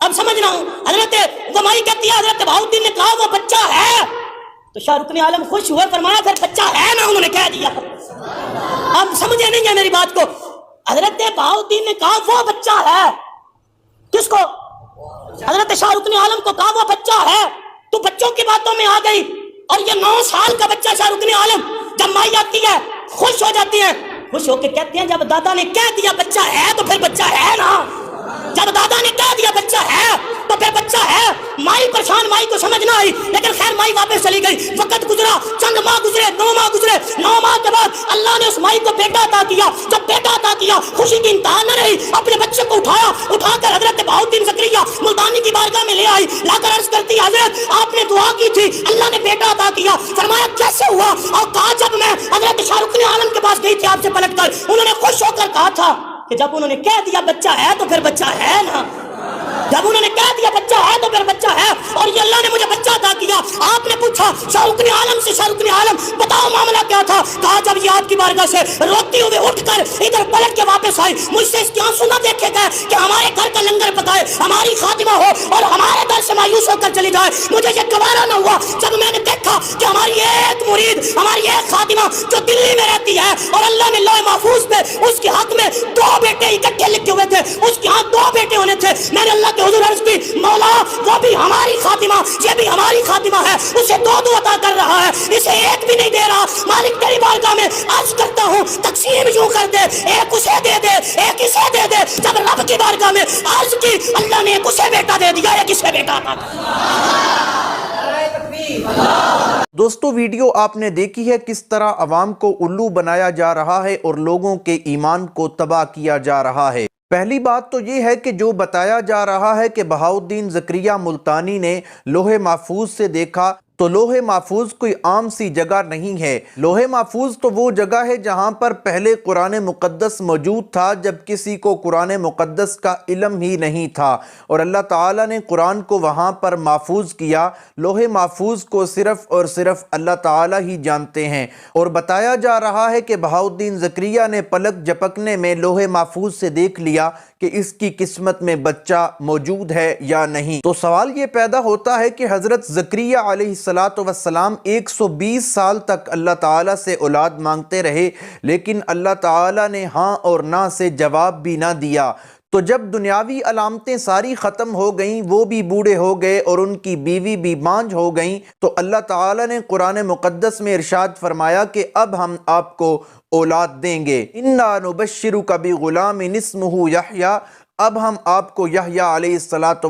اب سمجھ رہا ہوں حضرت گمائی کہتی ہے حضرت بہاؤالدین نے کہا وہ بچہ ہے، تو شاہ رکن عالم خوش ہوئے، فرمایا پھر بچہ ہے نا، انہوں نے کہہ دیا۔ اب سمجھے نہیں ہے میری بات کو؟ حضرت بہاؤالدین نے کہا وہ بچہ ہے، کس کو؟ حضرت شاہ رکن عالم کو کہا وہ بچہ ہے، تو بچوں کی باتوں میں آ گئی، اور یہ 9 سال کا بچہ شاہ رکن عالم، جب مائی آتی ہے خوش ہو جاتی ہے، خوش ہو کے کہتے ہیں جب دادا نے کہہ دیا بچہ ہے تو پھر بچہ ہے نا، جب دادا نے کہہ دیا بچہ ہے تو پھر بچہ ہے۔ مائی پریشان، مائی کو سمجھ نہ آئی، لیکن خیر مائی واپس چلی گئی۔ وقت گزرا، چند ماہ گزرے، 9 ماہ گزرے، 9 ماہ کے بعد اللہ نے اس مائی کو بیٹا عطا کیا۔ جب بیٹا عطا کیا خوشی کی انتہا نہ رہی، اپنے بچے کو اٹھا کر حضرت بہاؤالدین زکریا ملتانی کی بارگاہ میں لے آئی، لا کر عرض کرتی حضرت آپ نے دعا کی تھی، اللہ نے بیٹا عطا کیا۔ فرمایا کیسے ہوا؟ اور کہا جب میں حضرت شاہ رکن عالم کے پاس گئی تھی آپ سے پلٹ کر، انہوں نے خوش ہو کر کہا تھا کہ جب انہوں نے کہہ دیا بچہ ہے تو پھر بچہ ہے نا، جب انہوں نے کہہ دیا بچہ ہے تو پھر بچہ ہے، اور یہ اللہ نے مجھے بچہ عطا کیا۔ آپ نے پوچھا شاہ رکن عالم سے، شاہ رکن عالم بتاؤ معاملہ کیا تھا؟ کہا جب یہ آپ کی بارگاہ سے روتی ہوئے اٹھ کر ادھر پلٹ کے واپس آئی، مجھ سے اس کے آنسو نہ دیکھے گئے کہ ہمارے گھر کا لنگر پکائے، ہماری خاتمہ ہو اور ہمارے در سے مایوس ہو کر چلی جائے، مجھے یہ گوارا نہ ہوا۔ جب میں نے دیکھا کہ ہماری ایک مرید، ہماری ایک خاتمہ جو دلی میں رہتی ہے، اور اللہ نے لوح محفوظ پہ اس کے حق میں 2 بیٹے اکٹھے لکھے ہوئے تھے، اس کے ہاں 2 بیٹے ہونے تھے، میں نے اللہ کے حضور عرض کی مولا وہ بھی ہماری خاتمہ، یہ بھی ہماری خاتمہ ہے، اسے 2 عطا کر رہا ہے، اسے ایک بھی نہیں دے رہا۔ مالک تیری بارگاہ میں عرض کرتا ہوں تقسیم یوں کر دے، ایک اسے دے دے، ایک اسے دے دے۔ جب رب کی بارگاہ میں عرض کی، اللہ نے ایک اسے بیٹا دے دیا، ایک اسے بیٹا عطا کر دیا۔ دوستو ویڈیو آپ نے دیکھی ہے کس طرح عوام کو الو بنایا جا رہا ہے اور لوگوں کے ایمان کو تباہ کیا جا رہا ہے۔ پہلی بات تو یہ ہے کہ جو بتایا جا رہا ہے کہ بہاؤالدین زکریا ملتانی نے لوح محفوظ سے دیکھا، تو لوح محفوظ کوئی عام سی جگہ نہیں ہے۔ لوح محفوظ تو وہ جگہ ہے جہاں پر پہلے قرآن مقدس موجود تھا، جب کسی کو قرآن مقدس کا علم ہی نہیں تھا، اور اللہ تعالیٰ نے قرآن کو وہاں پر محفوظ کیا۔ لوح محفوظ کو صرف اور صرف اللہ تعالیٰ ہی جانتے ہیں، اور بتایا جا رہا ہے کہ بہاؤالدین زکریا نے پلک جھپکنے میں لوح محفوظ سے دیکھ لیا کہ اس کی قسمت میں بچہ موجود ہے یا نہیں۔ تو سوال یہ پیدا ہوتا ہے کہ حضرت زکریا علیہ السلام 120 سال تک اللہ تعالیٰ سے اولاد مانگتے رہے، لیکن اللہ تعالیٰ نے ہاں اور نہ سے جواب بھی نہ دیا۔ تو جب دنیاوی علامتیں ساری ختم ہو گئیں، وہ بھی بوڑھے ہو گئے اور ان کی بیوی بھی بانجھ ہو گئیں، تو اللہ تعالیٰ نے قرآن مقدس میں ارشاد فرمایا کہ اب ہم آپ کو اولاد دیں گے۔ اِنَّا نُبَشِّرُكَ بِغُلَامٍ اسْمُهُ یحییٰ، اب ہم آپ کو یحییٰ علیہ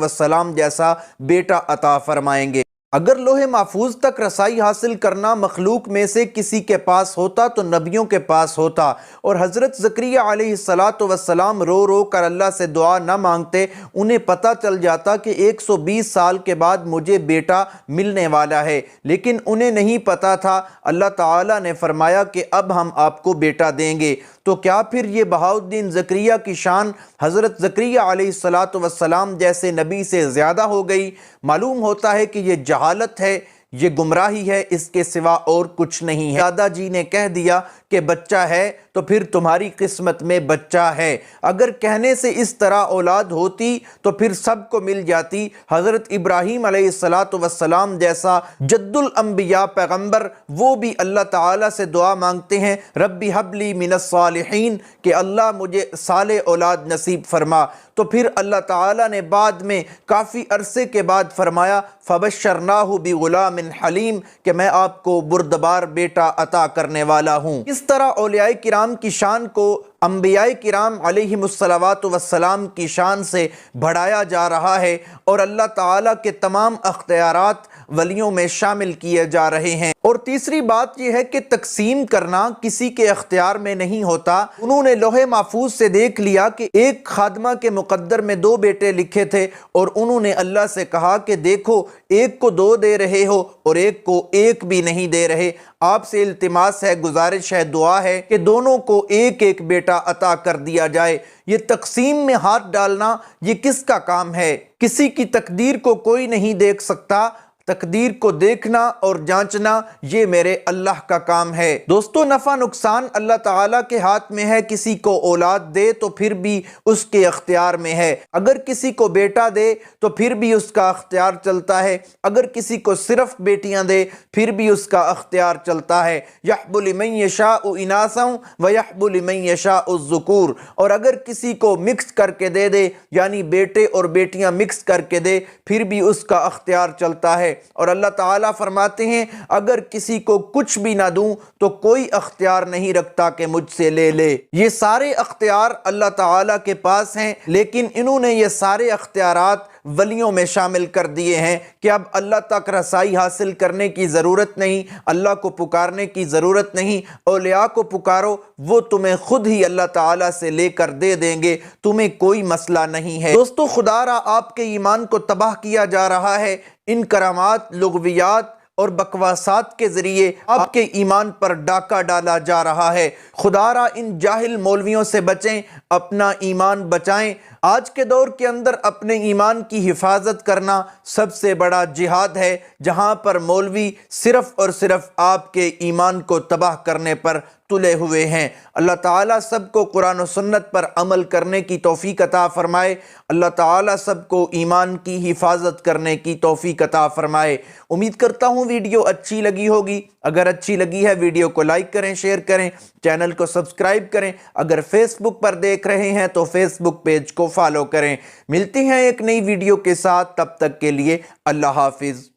السلام جیسا بیٹا عطا فرمائیں گے۔ اگر لوح محفوظ تک رسائی حاصل کرنا مخلوق میں سے کسی کے پاس ہوتا تو نبیوں کے پاس ہوتا، اور حضرت زکریا علیہ السلام رو رو کر اللہ سے دعا نہ مانگتے، انہیں پتہ چل جاتا کہ 120 سال کے بعد مجھے بیٹا ملنے والا ہے، لیکن انہیں نہیں پتا تھا۔ اللہ تعالیٰ نے فرمایا کہ اب ہم آپ کو بیٹا دیں گے۔ تو کیا پھر یہ بہاؤالدین زکریا کی شان حضرت زکریا علیہ السلام جیسے نبی سے زیادہ ہو گئی؟ معلوم ہوتا ہے کہ یہ جہالت ہے، یہ گمراہی ہے، اس کے سوا اور کچھ نہیں ہے۔ دادا جی نے کہہ دیا کہ بچہ ہے تو پھر تمہاری قسمت میں بچہ ہے۔ اگر کہنے سے اس طرح اولاد ہوتی تو پھر سب کو مل جاتی۔ حضرت ابراہیم علیہ السلام جیسا جد الانبیاء پیغمبر، وہ بھی اللہ تعالیٰ سے دعا مانگتے ہیں، ربی حب لی من الصالحین، کہ اللہ مجھے صالح اولاد نصیب فرما۔ تو پھر اللہ تعالیٰ نے بعد میں کافی عرصے کے بعد فرمایا فبشرناہ بغلام حلیم، کہ میں آپ کو بردبار بیٹا عطا کرنے والا ہوں۔ اس طرح اولیاء کرام کی شان کو انبیاء کرام علیہم السلام کی شان سے بڑھایا جا رہا ہے، اور اللہ تعالیٰ کے تمام اختیارات ولیوں میں شامل کیے جا رہے ہیں۔ اور تیسری بات یہ ہے کہ تقسیم کرنا کسی کے اختیار میں نہیں ہوتا۔ انہوں نے لوح محفوظ سے دیکھ لیا کہ ایک خادمہ کے مقدر میں 2 بیٹے لکھے تھے، اور انہوں نے اللہ سے کہا کہ دیکھو ایک کو 2 دے رہے ہو اور ایک کو 1 بھی نہیں دے رہے، آپ سے التماس ہے، گزارش ہے، دعا ہے کہ دونوں کو ایک ایک بیٹا عطا کر دیا جائے۔ یہ تقسیم میں ہاتھ ڈالنا یہ کس کا کام ہے؟ کسی کی تقدیر کو کوئی نہیں دیکھ سکتا، تقدیر کو دیکھنا اور جانچنا یہ میرے اللہ کا کام ہے۔ دوستو، نفع نقصان اللہ تعالیٰ کے ہاتھ میں ہے۔ کسی کو اولاد دے تو پھر بھی اس کے اختیار میں ہے، اگر کسی کو بیٹا دے تو پھر بھی اس کا اختیار چلتا ہے، اگر کسی کو صرف بیٹیاں دے پھر بھی اس کا اختیار چلتا ہے۔ یحب لمن یشاء اناثا ویحب لمن یشاء الذکور، اور اگر کسی کو مکس کر کے دے دے یعنی بیٹے اور بیٹیاں مکس کر کے دے پھر بھی اس کا اختیار چلتا ہے۔ اور اللہ تعالیٰ فرماتے ہیں اگر کسی کو کچھ بھی نہ دوں تو کوئی اختیار نہیں رکھتا کہ مجھ سے لے لے۔ یہ سارے اختیار اللہ تعالیٰ کے پاس ہیں، لیکن انہوں نے یہ سارے اختیارات ولیوں میں شامل کر دیے ہیں کہ اب اللہ تک رسائی حاصل کرنے کی ضرورت نہیں، اللہ کو پکارنے کی ضرورت نہیں، اولیاء کو پکارو وہ تمہیں خود ہی اللہ تعالیٰ سے لے کر دے دیں گے، تمہیں کوئی مسئلہ نہیں ہے۔ دوستو، خدا را آپ کے ایمان کو تباہ کیا جا رہا ہے، ان کرامات، لغویات اور بکواسات کے ذریعے آپ کے ایمان پر ڈاکہ ڈالا جا رہا ہے۔ خدا را ان جاہل مولویوں سے بچیں، اپنا ایمان بچائیں۔ آج کے دور کے اندر اپنے ایمان کی حفاظت کرنا سب سے بڑا جہاد ہے، جہاں پر مولوی صرف اور صرف آپ کے ایمان کو تباہ کرنے پر تلے ہوئے ہیں۔ اللہ تعالیٰ سب کو قرآن و سنت پر عمل کرنے کی توفیق عطا فرمائے۔ اللہ تعالیٰ سب کو ایمان کی حفاظت کرنے کی توفیق عطا فرمائے۔ امید کرتا ہوں ویڈیو اچھی لگی ہوگی۔ اگر اچھی لگی ہے ویڈیو کو لائک کریں، شیئر کریں، چینل کو سبسکرائب کریں۔ اگر فیس بک پر دیکھ رہے ہیں تو فیس بک پیج کو فالو کریں۔ ملتے ہیں ایک نئی ویڈیو کے ساتھ، تب تک کے لیے اللہ حافظ۔